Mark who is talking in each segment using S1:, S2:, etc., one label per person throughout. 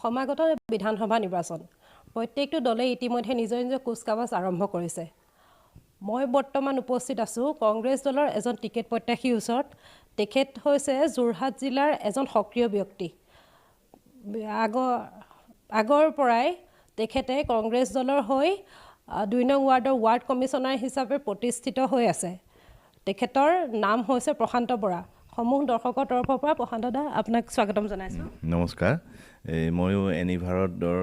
S1: সমাগত বিধানসভা নিৰ্বাচন প্ৰত্যেকটো দলে ইতিমধ্যে নিজৰ নিজৰ কুচকাৱাজ আৰম্ভ কৰিছে। মই বৰ্তমান উপস্থিত আছোঁ কংগ্ৰেছ দলৰ এজন টিকেট প্ৰত্যাশীৰ ওচৰত। তেখেত হৈছে যোৰহাট জিলাৰ এজন সক্ৰিয় ব্যক্তি। আগৰ পৰাই তেখেতে কংগ্ৰেছ দলৰ হৈ ২ নং ৱাৰ্ডৰ ৱাৰ্ড কমিশ্যনাৰ হিচাপে প্ৰতিষ্ঠিত হৈ আছে। তেখেতৰ নাম হৈছে প্ৰশান্ত বৰা। সমূহ দৰ্শকৰ তৰফৰ পৰা প্ৰশান্ত দা আপোনাক স্বাগতম জনাইছোঁ।
S2: নমস্কাৰ। ময়ো এনি ভাৰতৰ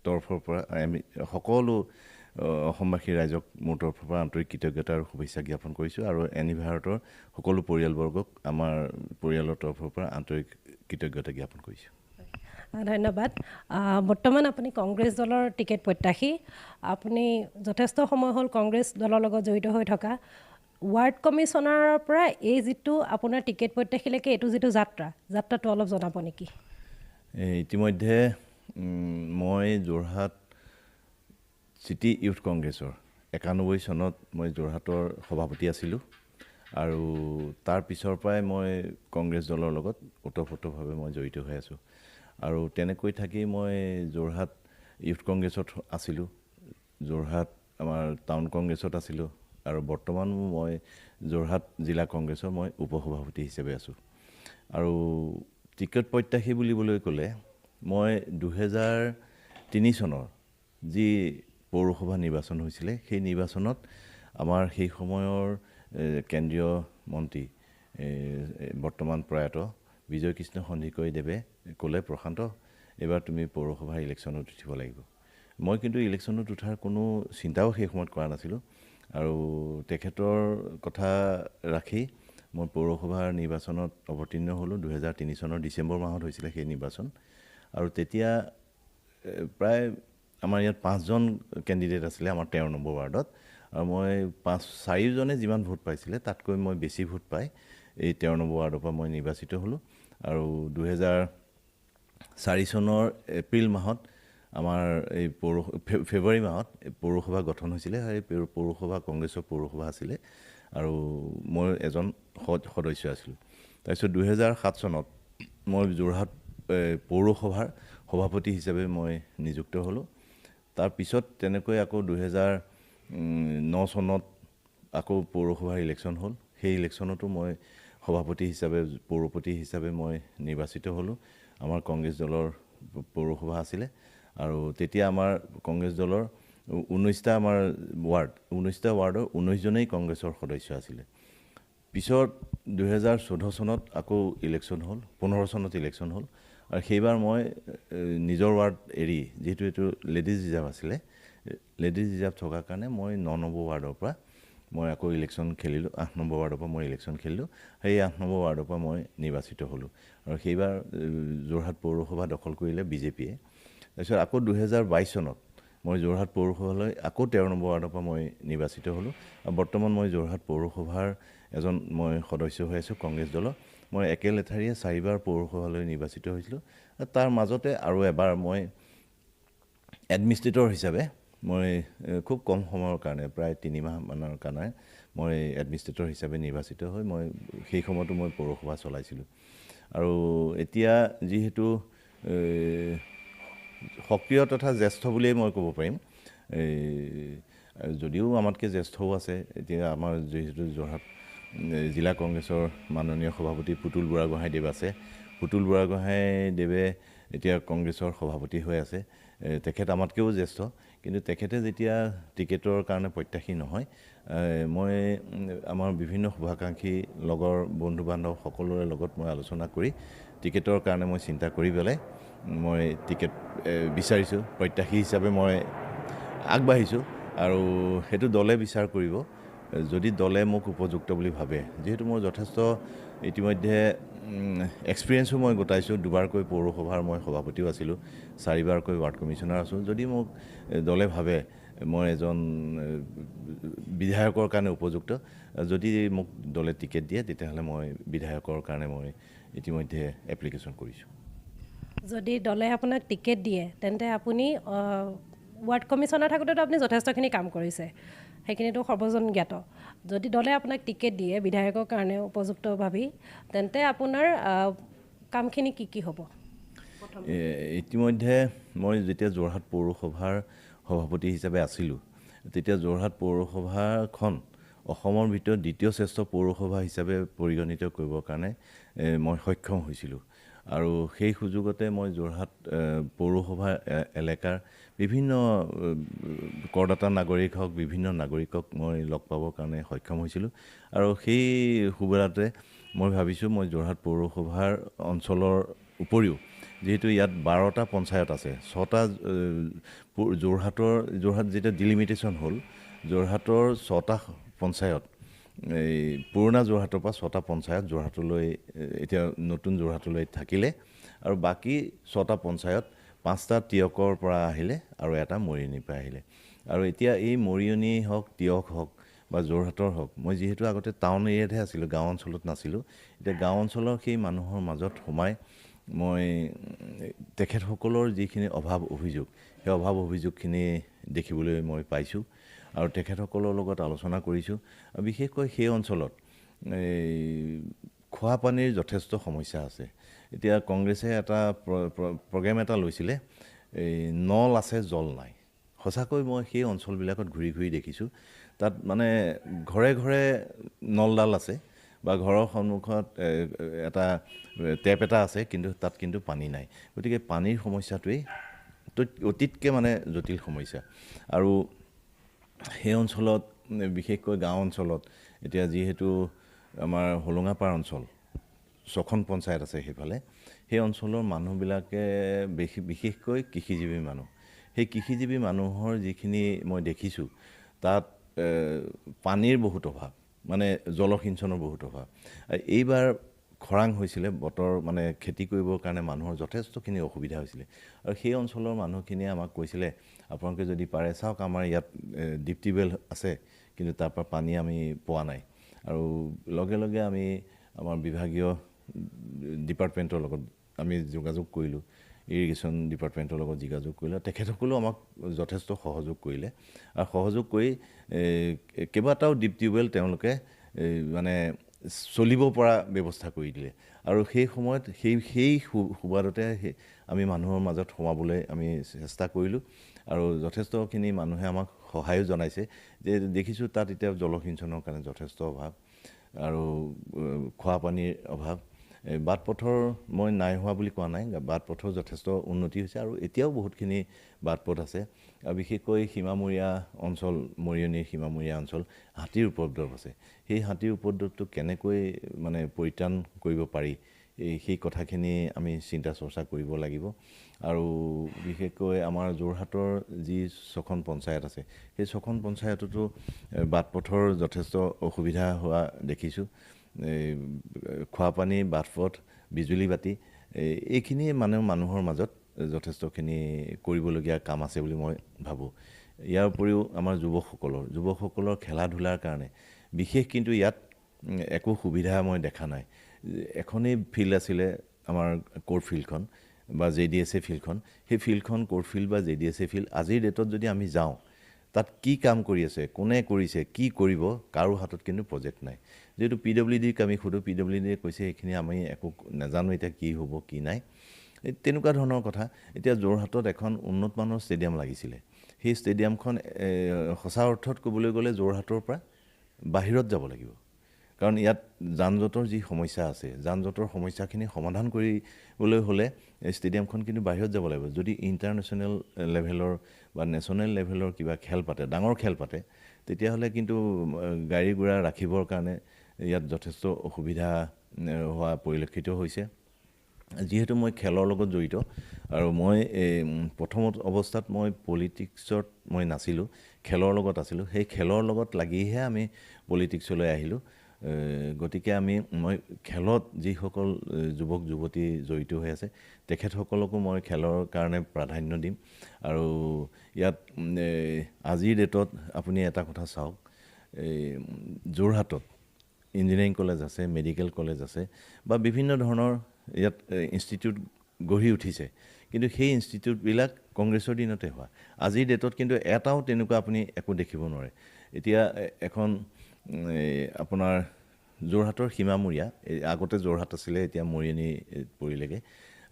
S2: তৰফৰ পৰা সকলো অসমবাসী ৰাইজক মোৰ তৰফৰ পৰা আন্তৰিক কৃতজ্ঞতা আৰু শুভেচ্ছা জ্ঞাপন কৰিছোঁ আৰু এনি ভাৰতৰ সকলো পৰিয়ালবৰ্গক আমাৰ পৰিয়ালৰ তৰফৰ পৰা আন্তৰিক কৃতজ্ঞতা জ্ঞাপন কৰিছোঁ।
S1: ধন্যবাদ। বৰ্তমান আপুনি কংগ্ৰেছ দলৰ টিকেট প্ৰত্যাশী। আপুনি যথেষ্ট সময় হ'ল কংগ্ৰেছ দলৰ লগত জড়িত হৈ থকা। ৱাৰ্ড কমিশ্যনাৰৰ পৰা এই যিটো আপোনাৰ টিকেট প্ৰত্যাশীলৈকে এইটো যিটো যাত্ৰাটো অলপ জনাব নেকি?
S2: ইতিমধ্যে মই যোৰহাট চিটি ইউথ কংগ্ৰেছৰ 91 চনত মই যোৰহাটৰ সভাপতি আছিলোঁ আৰু তাৰ পিছৰ পৰাই মই কংগ্ৰেছ দলৰ লগত ওতঃপ্ৰোতভাৱে মই জড়িত হৈ আছোঁ আৰু তেনেকৈ থাকি মই যোৰহাট ইউথ কংগ্ৰেছত আছিলোঁ, যোৰহাট আমাৰ টাউন কংগ্ৰেছত আছিলোঁ আৰু বৰ্তমান মই যোৰহাট জিলা কংগ্ৰেছৰ মই উপসভাপতি হিচাপে আছোঁ। আৰু টিকেট প্ৰত্যাশী বুলিবলৈ ক'লে মই 2003 চনৰ যি পৌৰসভা নিৰ্বাচন হৈছিলে সেই নিৰ্বাচনত আমাৰ সেই সময়ৰ কেন্দ্ৰীয় মন্ত্ৰী বৰ্তমান প্ৰয়াত বিজয় কৃষ্ণ সন্দিকৈদেৱে ক'লে, প্ৰশান্ত এইবাৰ তুমি পৌৰসভাৰ ইলেকশ্যনত উঠিব লাগিব। মই কিন্তু ইলেকশ্যনত উঠাৰ কোনো চিন্তাও সেই সময়ত কৰা নাছিলোঁ আৰু তেখেতৰ কথা ৰাখি মই পৌৰসভাৰ নিৰ্বাচনত অৱতীৰ্ণ হ'লোঁ। 2003 চনৰ ডিচেম্বৰ মাহত হৈছিলে সেই নিৰ্বাচন আৰু তেতিয়া প্ৰায় আমাৰ ইয়াত 5জন কেণ্ডিডেট আছিলে আমাৰ 13 নম্বৰ ৱাৰ্ডত আৰু মই 4জনে যিমান ভোট পাইছিলে তাতকৈ মই বেছি ভোট পাই এই 13 নম্বৰ ৱাৰ্ডৰ পৰা মই নিৰ্বাচিত হ'লোঁ আৰু 2004 চনৰ এপ্ৰিল মাহত আমাৰ এই ফেব্ৰুৱাৰী মাহত পৌৰসভা গঠন হৈছিলে। সেই পৌৰসভা কংগ্ৰেছৰ পৌৰসভা আছিলে আৰু মই এজন সদস্য আছিলোঁ। তাৰপিছত 2007 চনত মই যোৰহাট পৌৰসভাৰ সভাপতি হিচাপে মই নিযুক্ত হ'লোঁ। তাৰপিছত তেনেকৈ আকৌ 2009 চনত আকৌ পৌৰসভাৰ ইলেকশ্যন হ'ল। সেই ইলেকশ্যনতো মই সভাপতি হিচাপে পৌৰপতি হিচাপে মই নিৰ্বাচিত হ'লোঁ। আমাৰ কংগ্ৰেছ দলৰ পৌৰসভা আছিলে আৰু তেতিয়া আমাৰ কংগ্ৰেছ দলৰ 19টা আমাৰ ৱাৰ্ড 19টা ৱাৰ্ডৰ 19জনেই কংগ্ৰেছৰ সদস্য আছিলে। পিছত 2014 চনত আকৌ ইলেকশ্যন হ'ল, 15 চনত ইলেকশ্যন হ'ল আৰু সেইবাৰ মই নিজৰ ৱাৰ্ড এৰি, যিহেতু এইটো লেডিজ ৰিজাৰ্ভ আছিলে, লেডিজ ৰিজাৰ্ভ থকাৰ কাৰণে মই 9 নম্বৰ ৱাৰ্ডৰ পৰা মই আকৌ ইলেকশ্যন খেলিলোঁ। 8 নম্বৰ ৱাৰ্ডৰ পৰা মই ইলেকশ্যন খেলিলোঁ। সেই 8 নম্বৰ ৱাৰ্ডৰ পৰা মই নিৰ্বাচিত হ'লোঁ আৰু সেইবাৰ যোৰহাট পৌৰসভা দখল কৰিলে বিজেপিয়ে। তাৰপিছত আকৌ 2022 চনত মই যোৰহাট পৌৰসভালৈ আকৌ 13 নম্বৰ ৱাৰ্ডৰ পৰা মই নিৰ্বাচিত হ'লোঁ আৰু বৰ্তমান মই যোৰহাট পৌৰসভাৰ এজন মই সদস্য হৈ আছোঁ কংগ্ৰেছ দলৰ। মই একেলেঠাৰিয়ে 4বাৰ পৌৰসভালৈ নিৰ্বাচিত হৈছিলোঁ। তাৰ মাজতে আৰু এবাৰ মই এডমিনিষ্ট্ৰেটৰ হিচাপে মই খুব কম সময়ৰ কাৰণে প্ৰায় 3 মাহমানৰ কাৰণে মই এডমিনিষ্ট্ৰেটৰ হিচাপে নিৰ্বাচিত হৈ মই সেই সময়তো মই পৌৰসভা চলাইছিলোঁ আৰু এতিয়া যিহেতু সক্ৰিয় তথা জ্যেষ্ঠ বুলিয়েই মই ক'ব পাৰিম, যদিও আমাতকৈ জ্যেষ্ঠও আছে। এতিয়া আমাৰ যিহেতু যোৰহাট জিলা কংগ্ৰেছৰ মাননীয় সভাপতি পুতুল বুঢ়াগোহাঁইদেৱ আছে। পুতুল বুঢ়াগোহাঁইদেৱে এতিয়া কংগ্ৰেছৰ সভাপতি হৈ আছে। তেখেত আমাতকৈও জ্যেষ্ঠ, কিন্তু তেখেতে যেতিয়া টিকেটৰ কাৰণে প্ৰত্যাশী নহয়, মই আমাৰ বিভিন্ন শুভাকাংক্ষী লগৰ বন্ধু বান্ধৱ সকলোৰে লগত মই আলোচনা কৰি টিকেটৰ কাৰণে মই চিন্তা কৰি পেলাই মই টিকেট বিচাৰিছোঁ, প্ৰত্যাশী হিচাপে মই আগবাঢ়িছোঁ আৰু সেইটো দলে বিচাৰ কৰিব। যদি দলে মোক উপযুক্ত বুলি ভাবে, যিহেতু মোৰ যথেষ্ট ইতিমধ্যে এক্সপিৰিয়েঞ্চো মই গোটাইছোঁ। 2বাৰকৈ পৌৰসভাৰ মই সভাপতিও আছিলোঁ, 4বাৰকৈ ৱাৰ্ড কমিশ্যনাৰ আছোঁ। যদি মোক দলে ভাবে মই এজন বিধায়কৰ কাৰণে উপযুক্ত, যদি মোক দলে টিকেট দিয়ে তেতিয়াহ'লে মই বিধায়কৰ কাৰণে মই ইতিমধ্যে এপ্লিকেশ্যন কৰিছোঁ।
S1: যদি দলে আপোনাক টিকেট দিয়ে তেন্তে আপুনি ৱাৰ্ড কমিশ্যনাৰ থাকোঁতেতো আপুনি যথেষ্টখিনি কাম কৰিছে, সেইখিনিতো সৰ্বজন জ্ঞাত। যদি দলে আপোনাক টিকেট দিয়ে বিধায়কৰ কাৰণে উপযুক্ত ভাবি, তেন্তে আপোনাৰ কামখিনি কি হ'ব?
S2: ইতিমধ্যে মই যেতিয়া যোৰহাট পৌৰসভাৰ সভাপতি হিচাপে আছিলোঁ, তেতিয়া যোৰহাট পৌৰসভাখন অসমৰ ভিতৰত দ্বিতীয় শ্ৰেষ্ঠ পৌৰসভা হিচাপে পৰিগণিত কৰিবৰ কাৰণে মই সক্ষম হৈছিলোঁ। আৰু সেই সুযোগতে মই যোৰহাট পৌৰসভা এলেকাৰ বিভিন্ন কৰদাতা নাগৰিক হওক, বিভিন্ন নাগৰিকক মই লগ পাবৰ কাৰণে সক্ষম হৈছিলোঁ। আৰু সেই সুবিধাতে মই ভাবিছোঁ মই যোৰহাট পৌৰসভাৰ অঞ্চলৰ উপৰিও যিহেতু ইয়াত 12টা পঞ্চায়ত আছে, 6টা যোৰহাট যেতিয়া ডিলিমিটেশ্যন হ'ল, যোৰহাটৰ 6টা পঞ্চায়ত এই পুৰণা যোৰহাটৰ পৰা 6টা পঞ্চায়ত যোৰহাটলৈ এতিয়া নতুন যোৰহাটলৈ থাকিলে, আৰু বাকী 6টা পঞ্চায়ত 5টা টিয়কৰ পৰা আহিলে আৰু এটা মৰিয়নিৰ পৰা আহিলে। আৰু এতিয়া এই মৰিয়নি হওক, টিয়ক হওক বা যোৰহাটৰ হওক, মই যিহেতু আগতে টাউন এৰিয়াতহে আছিলোঁ, গাঁও অঞ্চলত নাছিলোঁ, এতিয়া গাঁও অঞ্চলৰ সেই মানুহৰ মাজত সোমাই মই তেখেতসকলৰ যিখিনি অভাৱ অভিযোগ, সেই অভাৱ অভিযোগখিনি দেখিবলৈ মই পাইছোঁ আৰু তেখেতসকলৰ লগত আলোচনা কৰিছোঁ। আৰু বিশেষকৈ সেই অঞ্চলত খোৱা পানীৰ যথেষ্ট সমস্যা আছে। এতিয়া কংগ্ৰেছে এটা প্ৰগ্ৰেম এটা লৈছিলে, এই নল আছে জল নাই। সঁচাকৈ মই সেই অঞ্চলবিলাকত ঘূৰি ঘূৰি দেখিছোঁ, তাত মানে ঘৰে ঘৰে নলডাল আছে বা ঘৰৰ সন্মুখত এটা টেপ এটা আছে, কিন্তু তাত কিন্তু পানী নাই। গতিকে পানীৰ সমস্যাটোৱেই অতিতকৈ মানে জটিল সমস্যা। আৰু সেই অঞ্চলত বিশেষকৈ গাঁও অঞ্চলত এতিয়া যিহেতু আমাৰ হোলোঙাপাৰ অঞ্চল 6খন পঞ্চায়ত আছে সেইফালে, সেই অঞ্চলৰ মানুহবিলাকে বিশেষকৈ কৃষিজীৱী মানুহ। সেই কৃষিজীৱী মানুহৰ যিখিনি মই দেখিছোঁ, তাত পানীৰ বহুত অভাৱ, মানে জলসিঞ্চনৰ বহুত অভাৱ। এইবাৰ খৰাং হৈছিলে, বতৰ মানে খেতি কৰিবৰ কাৰণে মানুহৰ যথেষ্টখিনি অসুবিধা হৈছিলে। আৰু সেই অঞ্চলৰ মানুহখিনিয়ে আমাক কৈছিলে, আপোনালোকে যদি পাৰে চাওক, আমাৰ ইয়াত ডিপ টিউবৱেল আছে, কিন্তু তাৰ পৰা পানী আমি পোৱা নাই। আৰু লগে লগে আমি আমাৰ বিভাগীয় ডিপাৰ্টমেণ্টৰ লগত আমি যোগাযোগ কৰিলোঁ, ইৰিগেশ্যন ডিপাৰ্টমেণ্টৰ লগত যোগাযোগ কৰিলোঁ। তেখেতসকলেও আমাক যথেষ্ট সহযোগ কৰিলে, আৰু সহযোগ কৰি কেইবাটাও ডিপ টিউবৱেল তেওঁলোকে মানে চলিব পৰা ব্যৱস্থা কৰি দিলে। আৰু সেই সময়ত সেই সুবাদতে আমি মানুহৰ মাজত সোমাবলৈ আমি চেষ্টা কৰিলোঁ, আৰু যথেষ্টখিনি মানুহে আমাক সহায়ো জনাইছে। যে দেখিছোঁ তাত এতিয়া জলসিঞ্চনৰ কাৰণে যথেষ্ট অভাৱ আৰু খোৱা পানীৰ অভাৱ। বাট পথৰ মই নাই হোৱা বুলি কোৱা নাই, বাট পথৰ যথেষ্ট উন্নতি হৈছে, আৰু এতিয়াও বহুতখিনি বাট পথ আছে। আৰু বিশেষকৈ সীমামূৰীয়া অঞ্চল, মৰিয়নিৰ সীমামূৰীয়া অঞ্চল, হাতীৰ উপদ্ৰৱ আছে। সেই হাতীৰ উপদ্ৰৱটো কেনেকৈ মানে পৰিত্ৰাণ কৰিব পাৰি, সেই কথাখিনি আমি চিন্তা চৰ্চা কৰিব লাগিব। আৰু বিশেষকৈ আমাৰ যোৰহাটৰ যি 6খন পঞ্চায়ত আছে, সেই 6খন পঞ্চায়ততো বাট পথৰ যথেষ্ট অসুবিধা হোৱা দেখিছোঁ। খোৱা পানী, বাট পথ, বিজুলী বাতি, এইখিনিয়ে মানুহৰ মাজত যথেষ্টখিনি কৰিবলগীয়া কাম আছে বুলি মই ভাবোঁ। ইয়াৰ উপৰিও আমাৰ যুৱকসকলৰ খেলা ধূলাৰ কাৰণে বিশেষ কিন্তু ইয়াত একো সুবিধা মই দেখা নাই। এখনেই ফিল্ড আছিলে আমাৰ কোৰ্ট ফিল্ডখন বা JDSA ফিল্ডখন। সেই ফিল্ডখন কোৰ্ট ফিল্ড বা JDSA ফিল্ড, আজিৰ ডেটত যদি আমি যাওঁ, তাত কি কাম কৰি আছে, কোনে কৰিছে, কি কৰিব, কাৰো হাতত কিন্তু প্ৰজেক্ট নাই। যিহেতু PWDক আমি সোধোঁ, PWDয়ে কৈছে এইখিনি আমি একো নাজানো, এতিয়া কি হ'ব কি নাই, তেনেকুৱা ধৰণৰ কথা। এতিয়া যোৰহাটত এখন উন্নতমানৰ ষ্টেডিয়াম লাগিছিলে। সেই ষ্টেডিয়ামখন সঁচা অৰ্থত ক'বলৈ গ'লে যোৰহাটৰ পৰা বাহিৰত যাব লাগিব, কাৰণ ইয়াত যান জঁটৰ যি সমস্যা আছে, যান জঁটৰ সমস্যাখিনি সমাধান কৰিবলৈ হ'লে ষ্টেডিয়ামখন কিন্তু বাহিৰত যাব লাগিব। যদি ইণ্টাৰনেশ্যনেল লেভেলৰ বা নেশ্যনেল লেভেলৰ কিবা খেল পাতে, ডাঙৰ খেল পাতে, তেতিয়াহ'লে কিন্তু গাড়ী ঘোঁৰা ৰাখিবৰ কাৰণে ইয়াত যথেষ্ট অসুবিধা হোৱা পৰিলক্ষিত হৈছে। যিহেতু মই খেলৰ লগত জড়িত, আৰু মই প্ৰথম অৱস্থাত মই পলিটিক্সত মই নাছিলোঁ, খেলৰ লগত আছিলোঁ। সেই খেলৰ লগত লাগিহে আমি পলিটিক্সলৈ আহিলোঁ। গতিকে মই খেলত যিসকল যুৱক যুৱতী জড়িত হৈ আছে, তেখেতসকলকো মই খেলৰ কাৰণে প্ৰাধান্য দিম। আৰু ইয়াত আজিৰ ডেটত আপুনি এটা কথা চাওক, যোৰহাটত ইঞ্জিনিয়াৰিং কলেজ আছে, মেডিকেল কলেজ আছে, বা বিভিন্ন ধৰণৰ ইয়াত ইনষ্টিটিউট গঢ়ি উঠিছে, কিন্তু সেই ইনষ্টিটিউটবিলাক কংগ্ৰেছৰ দিনতে হোৱা। আজিৰ ডেটত কিন্তু এটাও তেনেকুৱা আপুনি একো দেখিব নোৱাৰে। এতিয়া এখন আপোনাৰ যোৰহাটৰ সীমামূৰীয়া, আগতে যোৰহাট আছিলে, এতিয়া মৰিয়নি পৰিলেগে,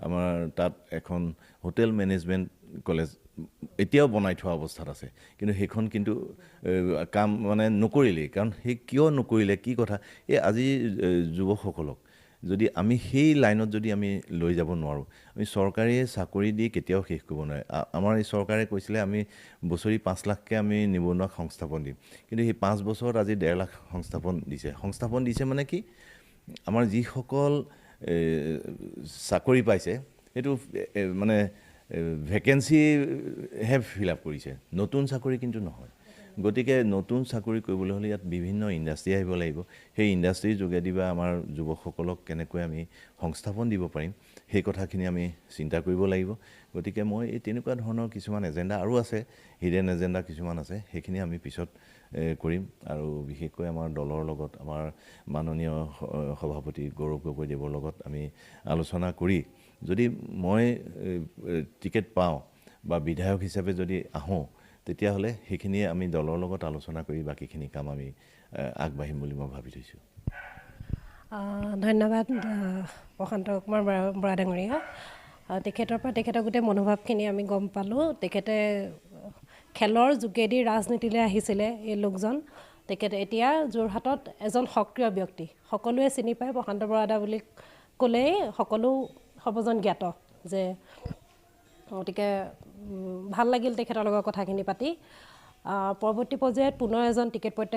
S2: আমাৰ তাত এখন হোটেল মেনেজমেণ্ট কলেজ এতিয়াও বনাই থোৱা অৱস্থাত আছে, কিন্তু সেইখন কিন্তু কাম মানে নকৰিলেই। কাৰণ সেই কিয় নকৰিলে, কি কথা, এই আজি যুৱকসকলক যদি আমি সেই লাইনত যদি আমি লৈ যাব নোৱাৰোঁ, আমি চৰকাৰী চাকৰি দি কেতিয়াও শেষ কৰিব নোৱাৰে। আমাৰ এই চৰকাৰে কৈছিলে আমি বছৰি 5 লাখকৈ আমি নিবনুৱাক সংস্থাপন দিম, কিন্তু সেই 5 বছৰত আজি 1.5 লাখ সংস্থাপন দিছে। সংস্থাপন দিছে মানে কি, আমাৰ যিসকল চাকৰি পাইছে সেইটো মানে ভেকেঞ্চিহে ফিল আপ কৰিছে, নতুন চাকৰি কিন্তু নহয়। গতিকে নতুন চাকৰি কৰিবলৈ হ'লে ইয়াত বিভিন্ন ইণ্ডাষ্ট্ৰি আহিব লাগিব। সেই ইণ্ডাষ্ট্ৰিৰ যোগেদি বা আমাৰ যুৱকসকলক কেনেকৈ আমি সংস্থাপন দিব পাৰিম, সেই কথাখিনি আমি চিন্তা কৰিব লাগিব। গতিকে মই এই তেনেকুৱা ধৰণৰ কিছুমান এজেণ্ডা আৰু আছে, হিডেন এজেণ্ডা কিছুমান আছে, সেইখিনি আমি পিছত কৰিম। আৰু বিশেষকৈ আমাৰ দলৰ লগত, আমাৰ মাননীয় সভাপতি গৌৰৱ গগৈদেৱৰ লগত আমি আলোচনা কৰি যদি মই টিকেট পাওঁ বা বিধায়ক হিচাপে যদি আহোঁ, তেতিয়াহ'লে সেইখিনি আমি দলৰ লগত আলোচনা কৰি বাকীখিনি কাম আমি আগবাঢ়িম বুলি মই ভাবি থৈছোঁ।
S1: ধন্যবাদ প্ৰশান্ত কুমাৰ বৰা ডাঙৰীয়া। তেখেতৰ পৰা তেখেতৰ গোটেই মনোভাৱখিনি আমি গম পালোঁ। তেখেতে খেলৰ যোগেদি ৰাজনীতিলৈ আহিছিলে এই লোকজন। তেখেতে এতিয়া যোৰহাটত এজন সক্ৰিয় ব্যক্তি, সকলোৱে চিনি পায়। প্ৰশান্ত বৰাদা বুলি ক'লেই সকলো সৰ্বজন জ্ঞাত যে, গতিকে ভাল লাগিল তেখেতৰ লগত কথাখিনি পাতি। পৰৱৰ্তী পৰ্যায়ত পুনৰ এজন টিকেট প্ৰত্যাশী